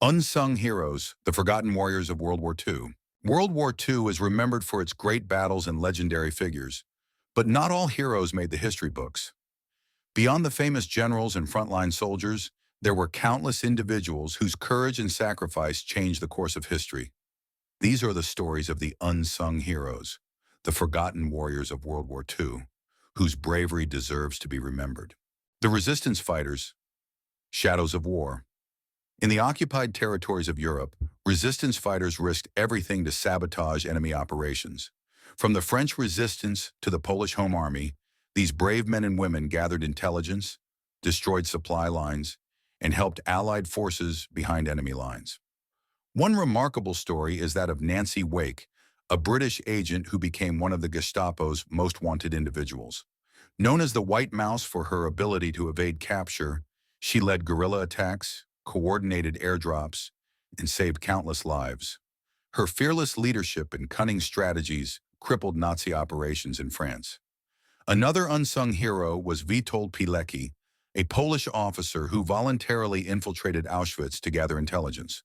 Unsung heroes, the forgotten warriors of World War II. World War II is remembered for its great battles and legendary figures, but not all heroes made the history books. Beyond the famous generals and frontline soldiers, there were countless individuals whose courage and sacrifice changed the course of history. These are the stories of the unsung heroes, the forgotten warriors of World War II, whose bravery deserves to be remembered. The resistance fighters, shadows of war. In the occupied territories of Europe, resistance fighters risked everything to sabotage enemy operations. From the French resistance to the Polish Home Army, these brave men and women gathered intelligence, destroyed supply lines, and helped Allied forces behind enemy lines. One remarkable story is that of Nancy Wake, a British agent who became one of the Gestapo's most wanted individuals. Known as the White Mouse for her ability to evade capture, she led guerrilla attacks, coordinated airdrops, and saved countless lives. Her fearless leadership and cunning strategies crippled Nazi operations in France. Another unsung hero was Witold Pilecki, a Polish officer who voluntarily infiltrated Auschwitz to gather intelligence.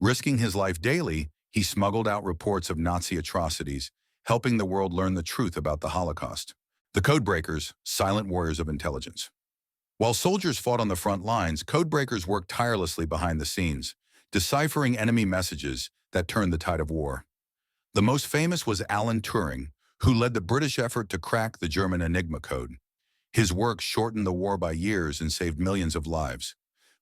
Risking his life daily, he smuggled out reports of Nazi atrocities, helping the world learn the truth about the Holocaust. The Codebreakers, silent warriors of intelligence. While soldiers fought on the front lines, codebreakers worked tirelessly behind the scenes, deciphering enemy messages that turned the tide of war. The most famous was Alan Turing, who led the British effort to crack the German Enigma code. His work shortened the war by years and saved millions of lives.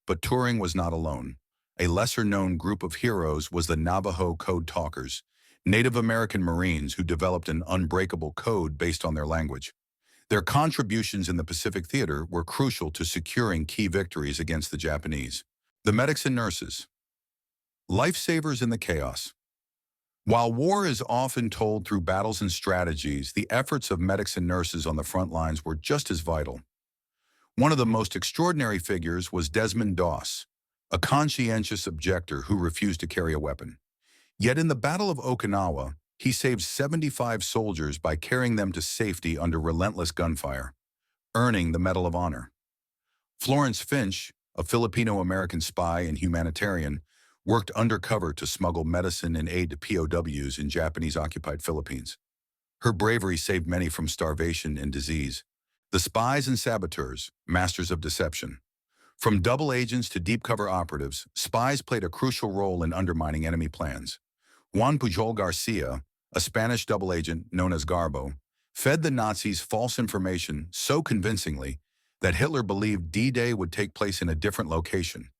But Turing was not alone. A lesser-known group of heroes was the Navajo Code Talkers, Native American Marines who developed an unbreakable code based on their language. Their contributions in the Pacific Theater were crucial to securing key victories against the Japanese. The medics and nurses. Lifesavers in the chaos. While war is often told through battles and strategies, the efforts of medics and nurses on the front lines were just as vital. One of the most extraordinary figures was Desmond Doss, a conscientious objector who refused to carry a weapon. Yet in the Battle of Okinawa, he saved 75 soldiers by carrying them to safety under relentless gunfire, earning the Medal of Honor. Florence Finch, a Filipino-American spy and humanitarian, worked undercover to smuggle medicine and aid to POWs in Japanese-occupied Philippines. Her bravery saved many from starvation and disease. The spies and saboteurs, masters of deception. From double agents to deep cover operatives, spies played a crucial role in undermining enemy plans. Juan Pujol Garcia, a Spanish double agent known as Garbo, fed the Nazis false information so convincingly that Hitler believed D-Day would take place in a different location,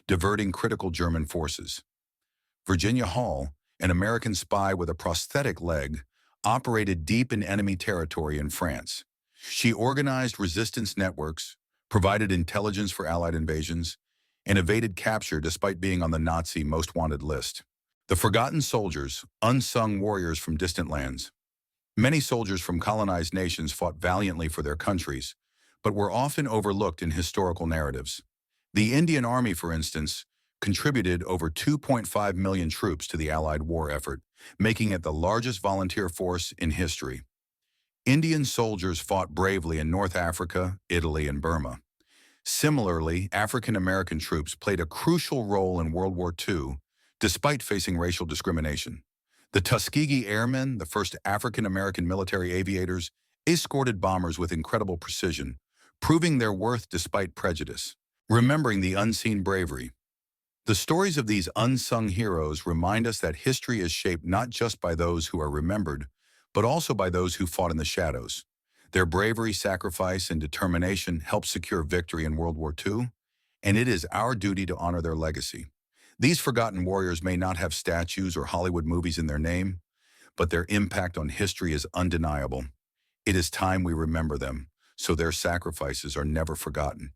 diverting critical German forces. Virginia Hall, an American spy with a prosthetic leg, operated deep in enemy territory in France. She organized resistance networks, provided intelligence for Allied invasions, and evaded capture despite being on the Nazi most wanted list. The forgotten soldiers, unsung warriors from distant lands. Many soldiers from colonized nations fought valiantly for their countries, but were often overlooked in historical narratives. The Indian Army, for instance, contributed over 2.5 million troops to the Allied war effort, making it the largest volunteer force in history. Indian soldiers fought bravely in North Africa, Italy, and Burma. Similarly, African American troops played a crucial role in World War II, despite facing racial discrimination. The Tuskegee Airmen, the first African American military aviators, escorted bombers with incredible precision, proving their worth despite prejudice. Remembering the unseen bravery. The stories of these unsung heroes remind us that history is shaped not just by those who are remembered, but also by those who fought in the shadows. Their bravery, sacrifice, and determination helped secure victory in World War II, and it is our duty to honor their legacy. These forgotten warriors may not have statues or Hollywood movies in their name, but their impact on history is undeniable. It is time we remember them, so their sacrifices are never forgotten.